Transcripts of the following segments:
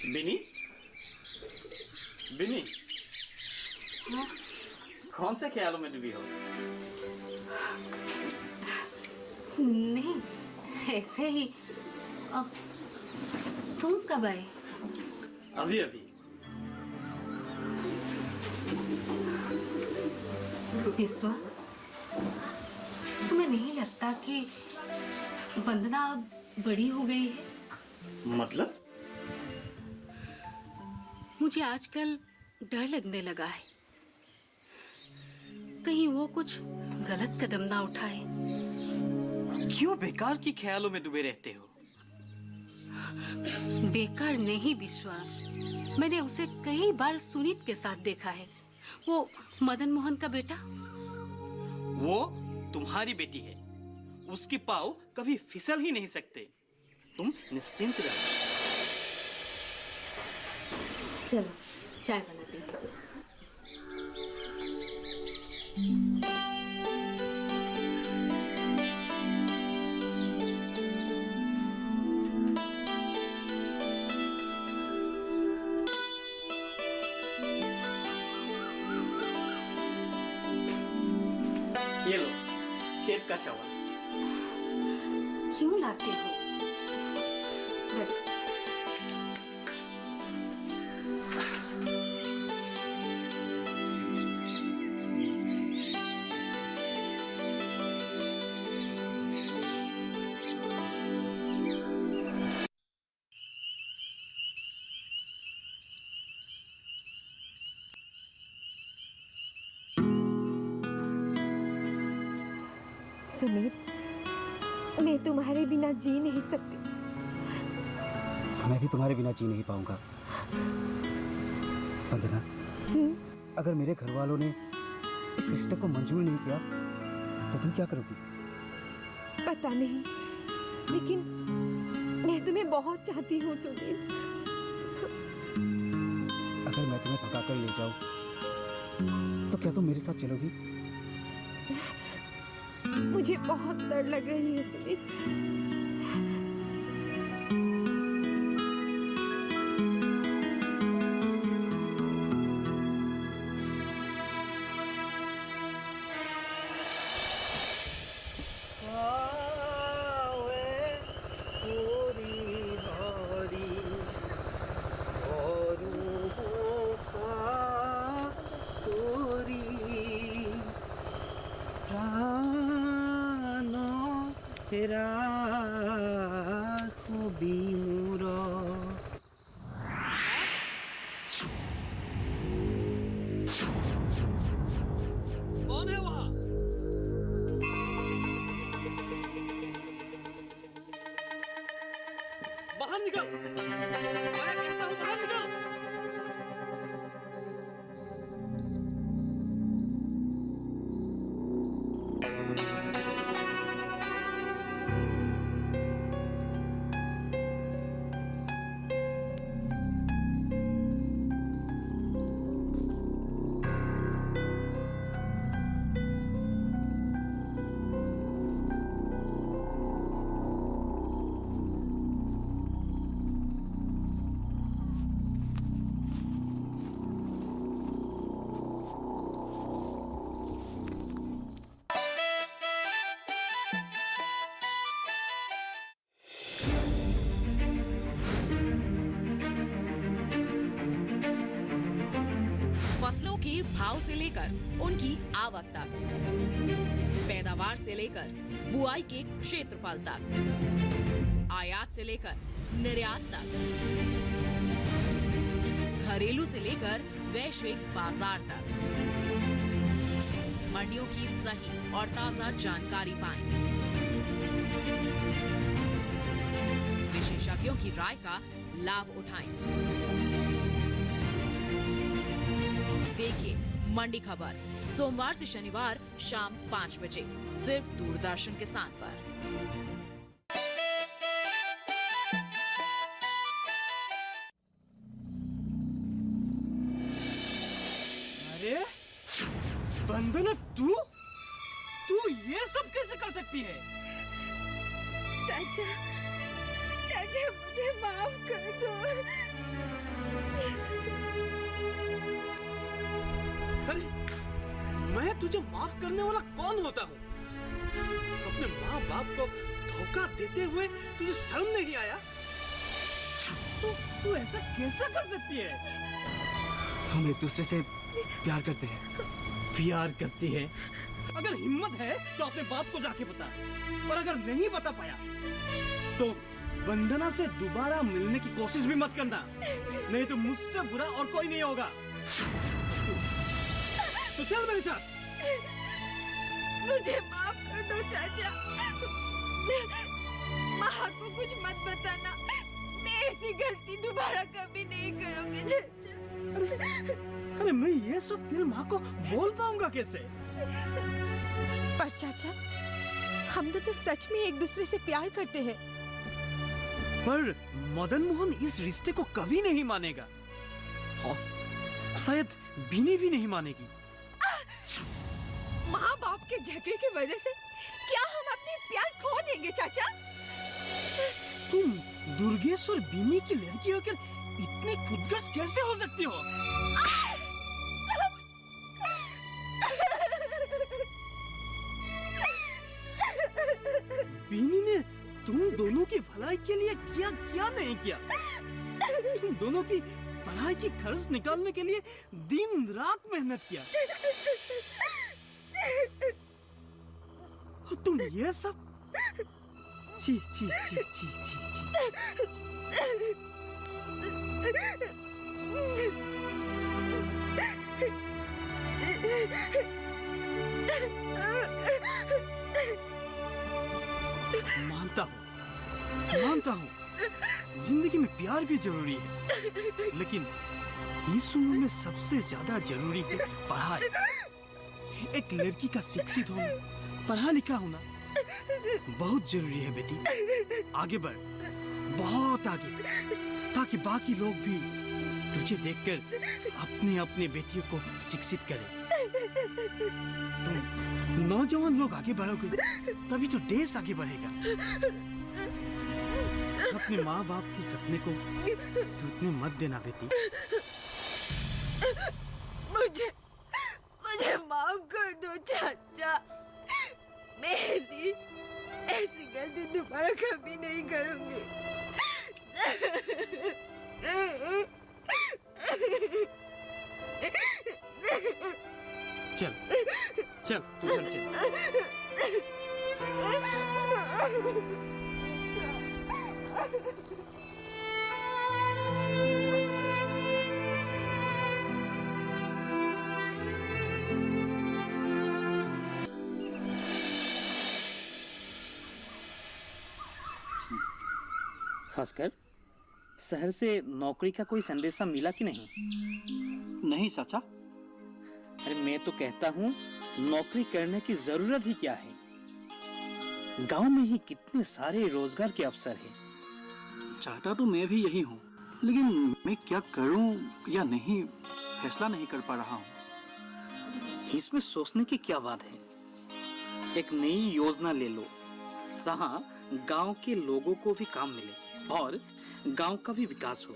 बिनी, बिनी, हाँ? कौन से ख्यालों में डूबी हो? नहीं, ऐसे ही। तुम कब आए? अभी अभी। विश्वा, तुम्हें नहीं लगता कि वंदना अब बड़ी हो गई है? मतलब? मुझे आजकल डर लगने लगा है, कहीं वो कुछ गलत कदम ना उठाए। क्यों बेकार की ख्यालों में डूबे रहते हो? बेकार नहीं विश्वा, मैंने उसे कई बार सुनीत के साथ देखा है। वो मदन मोहन का बेटा। वो तुम्हारी बेटी है, उसकी पाँव कभी फिसल ही नहीं सकते। तुम निश्चिंत रहो। चलो चाय बनाते हैं। ये लो खेत का चावल। क्यों लाते हो? बैठो। सुनीत, मैं तुम्हारे बिना जी नहीं सकती। मैं भी तुम्हारे बिना जी नहीं पाऊंगा। वंदना, अगर मेरे घर वालों ने इस रिश्ते को मंजूर नहीं किया तो तुम क्या करोगी? पता नहीं, लेकिन मैं तुम्हें बहुत चाहती हूँ सुनीत। अगर मैं तुम्हें भगा कर ले जाऊं तो क्या तुम मेरे साथ चलोगी? मुझे बहुत डर लग रही है सुनीत। कौन है वहां? बाहर निकल! मैं कहता हूं बाहर निकल! फसलों के भाव से लेकर उनकी आवक तक, पैदावार से लेकर बुआई के क्षेत्रफल तक, आयात से लेकर निर्यात तक, घरेलू से लेकर वैश्विक बाजार तक, मंडियों की सही और ताजा जानकारी पाएं। विशेषज्ञों की राय का लाभ उठाएं। देखिए मंडी खबर सोमवार से शनिवार शाम 5 बजे सिर्फ दूरदर्शन किसान पर। अरे वंदना, तू ये सब कैसे कर सकती है? चाचा, चाचा मुझे माफ कर दो। तुझे माफ करने वाला कौन होता हूँ? अपने माँ बाप को धोखा देते हुए तुझे शर्म नहीं आया? तू ऐसा कैसा कर सकती है? हम एक दूसरे से प्यार करते हैं। प्यार करती है? अगर हिम्मत है तो अपने बाप को जाके बता, और अगर नहीं बता पाया तो वंदना से दोबारा मिलने की कोशिश भी मत करना, नहीं तो मुझसे बुरा और कोई नहीं होगा। तो चल मेरे साथ। मुझे माफ कर दो चाचा। माँ को कुछ मत बताना, मैं ऐसी गलती दोबारा कभी नहीं करूंगी चाचा। अरे मैं ये सब तेरी माँ को बोल पाऊंगा कैसे? पर चाचा, हम दोनों सच में एक दूसरे से प्यार करते हैं। पर मदन मोहन इस रिश्ते को कभी नहीं मानेगा। हाँ, शायद बीनी भी नहीं मानेगी। माँ बाप के झगड़े की वजह से क्या हम अपने प्यार खो देंगे चाचा? तुम दुर्गेश और बीनी की लड़की होकर इतनी खुदगर्ज कैसे हो सकती हो? बीनी ने तुम दोनों की भलाई के लिए क्या क्या नहीं किया? तुम दोनों की पढ़ाई की खर्च निकालने के लिए दिन रात मेहनत किया। और तुम ये सब छी छी छी छी छी मानता हूँ जिंदगी में प्यार भी जरूरी है, लेकिन इस उम्र में सबसे ज्यादा जरूरी है पढ़ाई। एक लड़की का शिक्षित होना, पढ़ा लिखा होना बहुत जरूरी है बेटी। आगे बढ़, बहुत आगे, ताकि बाकी लोग भी तुझे देखकर अपने अपने बेटियों को शिक्षित करें। तुम नौजवान लोग आगे बढ़ोगे तभी तो देश आगे बढ़ेगा। अपने माँ बाप की सपने को टूटने मत देना बेटी। मुझे माफ कर दो चाचा। मैं ऐसी गलती दोबारा कभी नहीं करूंगी। चल चल तू घर चल। भास्कर, शहर से नौकरी का कोई संदेशा मिला कि नहीं? नहीं चाचा। अरे मैं तो कहता हूँ नौकरी करने की जरूरत ही क्या है। गांव में ही कितने सारे रोजगार के अवसर हैं। चाहता तो मैं भी यही हूँ, लेकिन मैं क्या करूँ या नहीं फैसला नहीं कर पा रहा हूँ। इसमें सोचने की क्या बात है? एक नई योजना ले लो, जहाँ गांव के लोगों को भी काम मिले और गांव का भी विकास हो।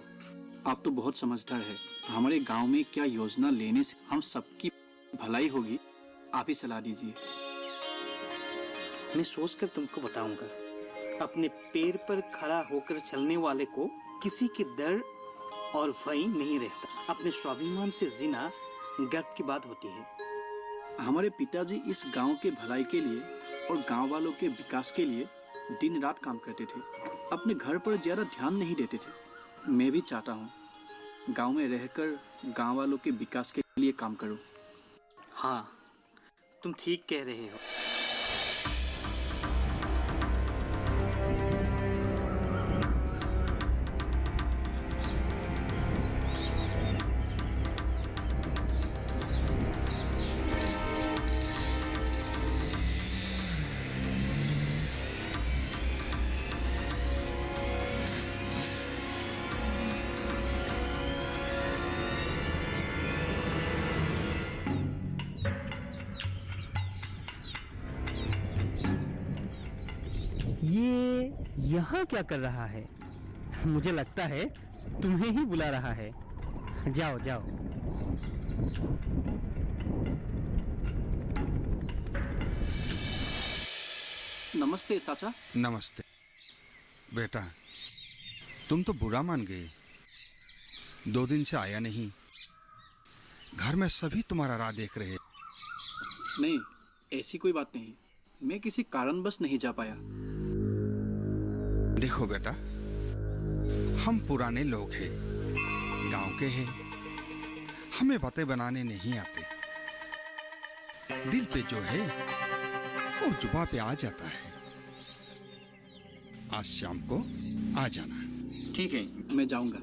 आप तो बहुत समझदार है। हमारे गांव में क्या योजना लेने से हम सबकी भलाई होगी, आप ही सलाह दीजिए। मैं सोचकर तुमको बताऊंगा। अपने पैर पर खड़ा होकर चलने वाले को किसी के डर और भय नहीं रहता। अपने स्वाभिमान से जीना गर्व की बात होती है। हमारे पिताजी इस गांव के भलाई के लिए और गांव वालों के विकास के लिए दिन रात काम करते थे। अपने घर पर ज्यादा ध्यान नहीं देते थे। मैं भी चाहता हूँ गांव में रहकर गांव वालों के विकास के लिए काम करूँ। हाँ, तुम ठीक कह रहे हो। ये यहाँ क्या कर रहा है? मुझे लगता है तुम्हें ही बुला रहा है। जाओ जाओ। नमस्ते चाचा। नमस्ते बेटा, तुम तो बुरा मान गए। 2 दिन से आया नहीं। घर में सभी तुम्हारा राह देख रहे। नहीं, ऐसी कोई बात नहीं। मैं किसी कारणवश नहीं जा पाया। देखो बेटा, हम पुराने लोग हैं, गांव के हैं। हमें बातें बनाने नहीं आते। दिल पे जो है वो जुबान पे आ जाता है। आज शाम को आ जाना। ठीक है, मैं जाऊंगा।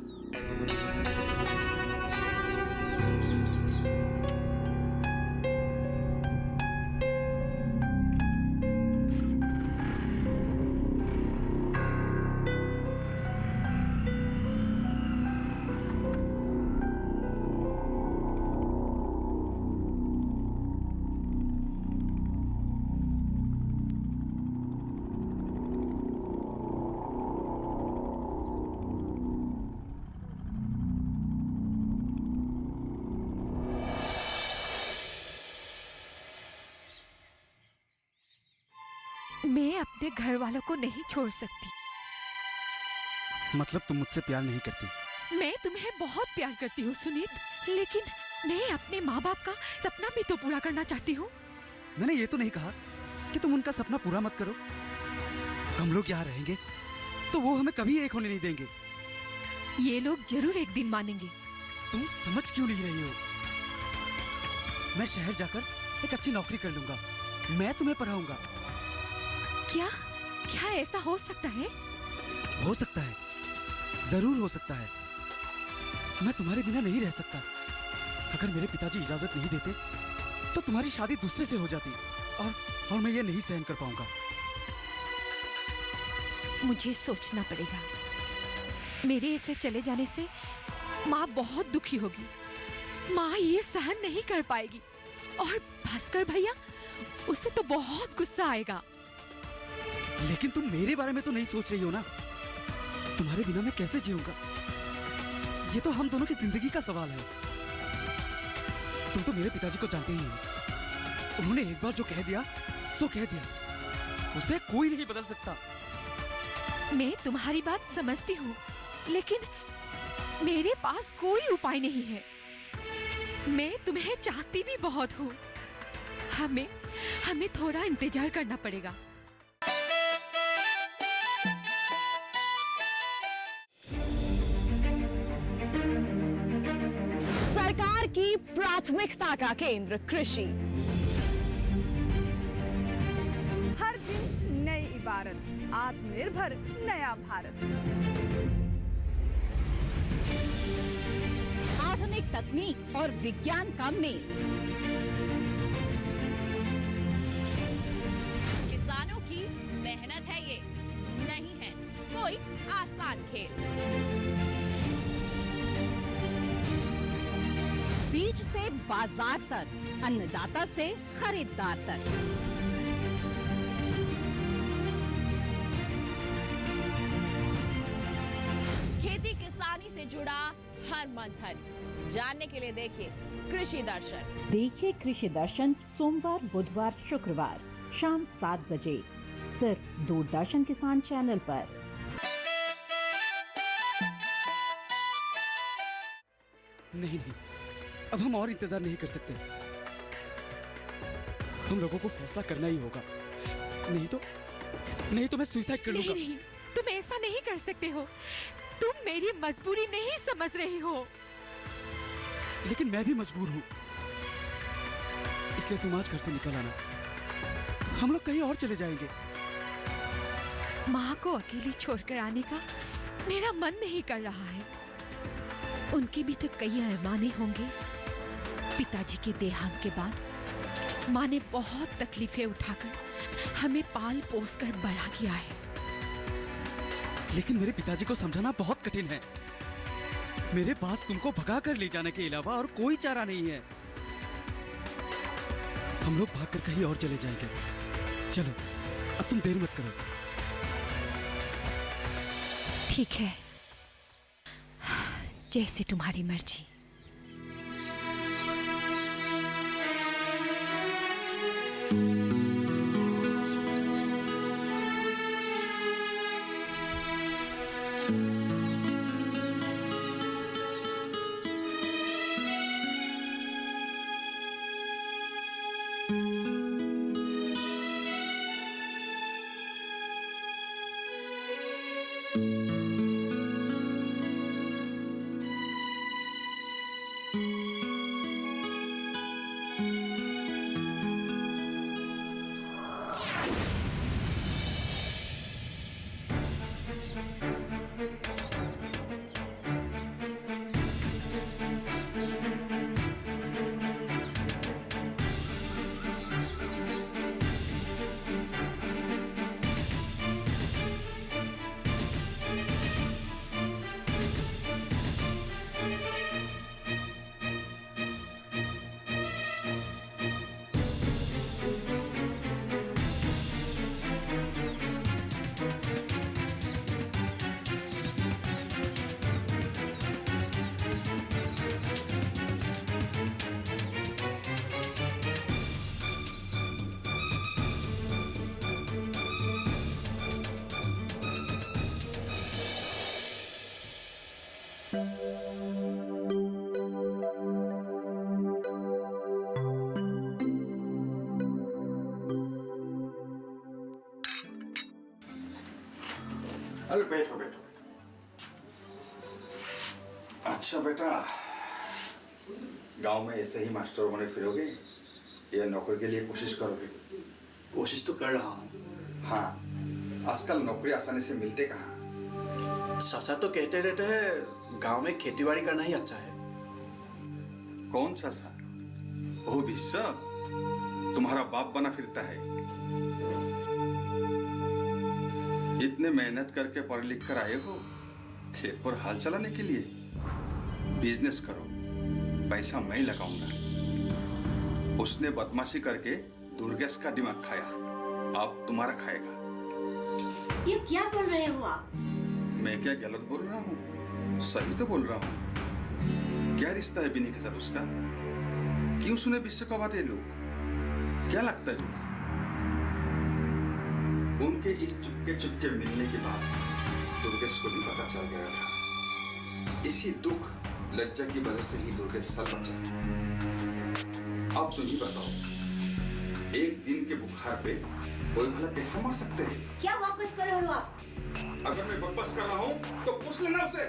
मैं अपने घर वालों को नहीं छोड़ सकती। मतलब तुम मुझसे प्यार नहीं करती? मैं तुम्हें बहुत प्यार करती हूँ सुनीत, लेकिन मैं अपने माँ बाप का सपना भी तो पूरा करना चाहती हूँ। मैंने ये तो नहीं कहा कि तुम उनका सपना पूरा मत करो। हम लोग यहाँ रहेंगे तो वो हमें कभी एक होने नहीं देंगे। ये लोग जरूर एक दिन मानेंगे। तुम समझ क्यों नहीं रही हो? मैं शहर जाकर एक अच्छी नौकरी कर लूंगा। मैं तुम्हें पढ़ाऊंगा। क्या क्या ऐसा हो सकता है? हो सकता है, जरूर हो सकता है। मैं तुम्हारे बिना नहीं रह सकता। अगर मेरे पिताजी इजाजत नहीं देते तो तुम्हारी शादी दूसरे से हो जाती और मैं ये नहीं सहन कर पाऊंगा। मुझे सोचना पड़ेगा। मेरे ऐसे चले जाने से माँ बहुत दुखी होगी। माँ ये सहन नहीं कर पाएगी और भास्कर भैया, उसे तो बहुत गुस्सा आएगा। लेकिन तुम मेरे बारे में तो नहीं सोच रही हो ना। तुम्हारे बिना मैं कैसे जीऊंगा? ये तो हम दोनों की जिंदगी का सवाल है। तुम तो मेरे पिताजी को जानते ही हो। उन्होंने एक बार जो कह दिया सो कह दिया। उसे कोई नहीं बदल सकता। मैं तुम्हारी बात समझती हूँ, लेकिन मेरे पास कोई उपाय नहीं है। मैं तुम्हें चाहती भी बहुत हूँ। हमें थोड़ा इंतजार करना पड़ेगा। सरकार की प्राथमिकता का केंद्र कृषि। हर दिन नई इबारत, आत्मनिर्भर नया भारत। आधुनिक तकनीक और विज्ञान का मेल। किसानों की मेहनत है ये, नहीं है कोई आसान खेल। बीज से बाजार तक, अन्नदाता से खरीदार तक। खेती किसानी से जुड़ा हर मंथन जानने के लिए देखिए कृषि दर्शन। देखिए कृषि दर्शन सोमवार, बुधवार, शुक्रवार शाम 7 बजे सिर्फ दूरदर्शन किसान चैनल पर। नहीं, अब हम और इंतजार नहीं कर सकते। हम लोगों को फैसला करना ही होगा। नहीं तो मैं सुसाइड कर लूंगा। नहीं, तुम ऐसा नहीं कर सकते हो। तुम मेरी मजबूरी नहीं समझ रही हो। लेकिन मैं भी मजबूर हूँ, इसलिए तुम आज घर से निकल आना। हम लोग कहीं और चले जाएंगे। माँ को अकेली छोड़कर आने का मेरा मन नहीं कर रहा है। उनके भी तो कई अरमाने होंगे। पिताजी के देहांत के बाद माँ ने बहुत तकलीफें उठाकर हमें पाल पोस कर बड़ा किया है। लेकिन मेरे पिताजी को समझाना बहुत कठिन है। मेरे पास तुमको भगा कर ले जाने के अलावा और कोई चारा नहीं है। हम लोग भागकर कहीं और चले जाएंगे। चलो, अब तुम देर मत करो। ठीक है, जैसे तुम्हारी मर्जी। अरे बैठो बैठो। अच्छा बेटा, गांव में ऐसे ही मास्टर होने फिरोगे या नौकरी के लिए कोशिश करोगे? कोशिश तो कर रहा हूँ। हाँ, आजकल नौकरी आसानी से मिलते कहाँ? चाचा तो कहते रहते हैं गांव में खेतीबाड़ी करना ही अच्छा है। कौन सा सा? ओ बिस्सा, तुम्हारा बाप बना फिरता है। इतने मेहनत करके पढ़ लिख कर आए हो खेत पर हाल चलाने के लिए। बिजनेस करो, पैसा मैं लगाऊंगा। उसने बदमाशी करके दुर्गेश का दिमाग खाया, अब तुम्हारा खाएगा। ये क्या बोल रहे हो आप? मैं क्या गलत बोल रहा हूँ? सही तो बोल रहा हूँ। क्या रिश्ता है बिनी के साथ उसका? क्यों सुने विश्व का बात ये लोग? क्या लगता है उनके इस चुपके चुपके मिलने के बाद दुर्गेश को भी पता चल गया था। इसी दुख लज्जा की वजह से ही दुर्गेश सर बचा। अब तुम ही बताओ, एक दिन के बुखार पे कोई भला कैसे मर सकते हैं? क्या वापस कर रहे हो आप? अगर मैं बकवास कर रहा हूँ तो पूछ लेना उसे।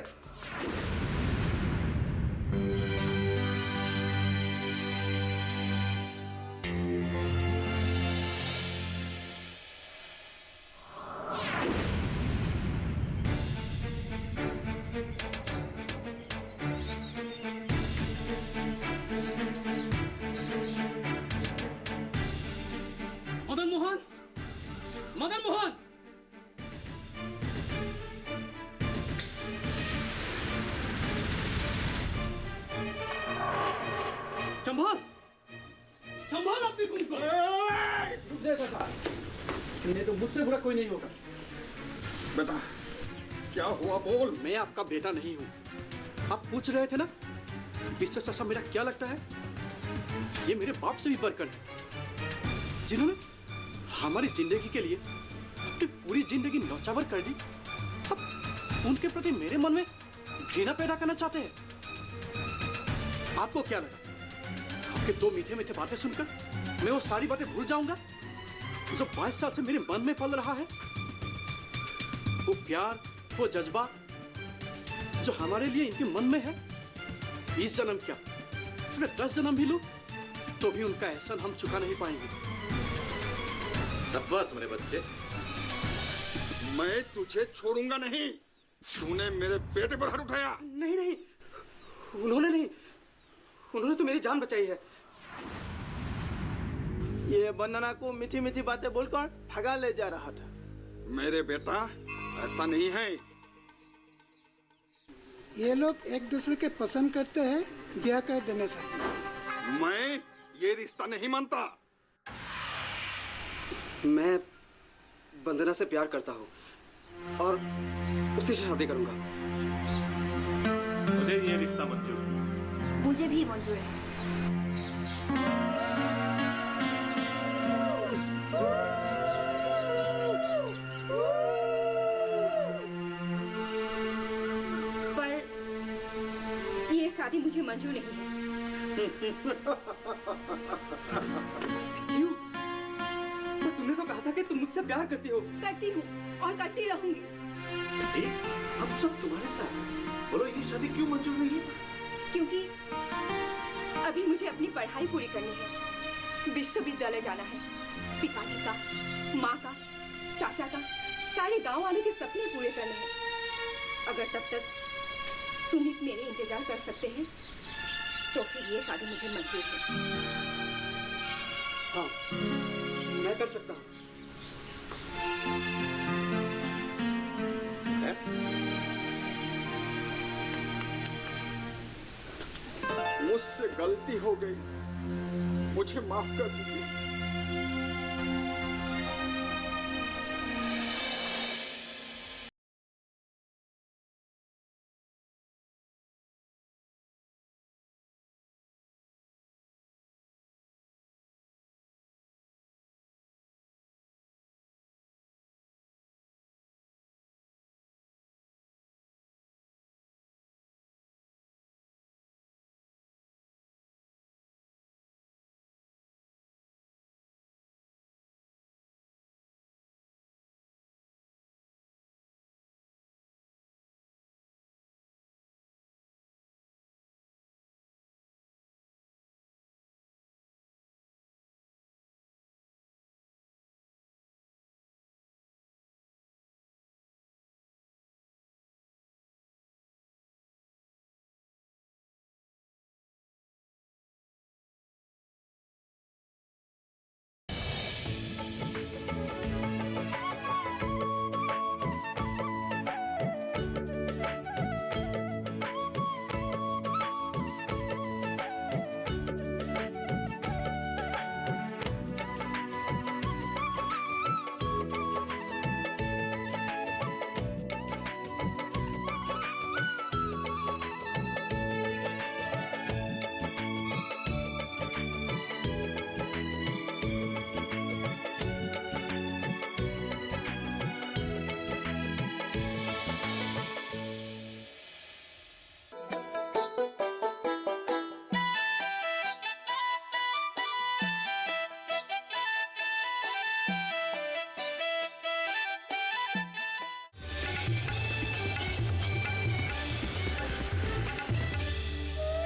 मदन मोहन, मदन मोहन, संभाल, संभाल अपनी खून को। रुक जा चाचा, नहीं तो मुझसे बुरा कोई नहीं होगा। बेटा, क्या हुआ बोल। मैं आपका बेटा नहीं हूँ। आप पूछ रहे थे ना विश्व चाचा मेरा क्या लगता है? ये मेरे बाप से भी बढ़कर है, जिन्होंने हमारी जिंदगी के लिए अपनी पूरी जिंदगी नौचावर कर दी। अब उनके प्रति मेरे मन में घृणा पैदा करना चाहते हैं। आपको क्या लगा आपके दो मीठे मीठे बातें सुनकर मैं वो सारी बातें भूल जाऊंगा जो 22 साल से मेरे मन में पल रहा है? वो प्यार, वो जज्बा जो हमारे लिए इनके मन में है, इस जन्म क्या अगर 10 जन्म भी लूं तो भी उनका एहसान हम चुका नहीं पाएंगे। शाबाश मेरे बच्चे। मैं तुझे छोड़ूंगा नहीं। तूने मेरे बेटे पर हाथ उठाया। नहीं नहीं, उन्होंने नहीं, उन्होंने तो मेरी जान बचाई है। ये वंदना को मीठी मीठी बातें बोलकर भगा ले जा रहा था। मेरे बेटा, ऐसा नहीं है। ये लोग एक दूसरे के पसंद करते हैं, ब्याह कर देने से। मैं ये रिश्ता नहीं मानता। मैं वंदना से प्यार करता हूँ और उसी से शादी करूंगा। मुझे ये रिश्ता मंजूर है। मुझे भी मंजूर है। पर ये शादी मुझे मंजूर नहीं है। क्यों? पर तुमने तो कहा था कि तुम मुझसे प्यार करती हो। करती हूँ और करती रहूंगी। अब सब तुम्हारे साथ। बोलो ये शादी क्यों मंजूर नहीं है? क्योंकि अभी मुझे अपनी पढ़ाई पूरी करनी है, विश्वविद्यालय जाना है, पिताजी का, माँ का, चाचा का, सारे गांव वालों के सपने पूरे करने हैं। अगर तब तक सुमित मेरे इंतजार कर सकते हैं तो फिर ये शादी मुझे मंजूर है। हाँ, मैं कर सकता हूँ। मुझसे गलती हो गई, मुझे माफ कर दीजिए।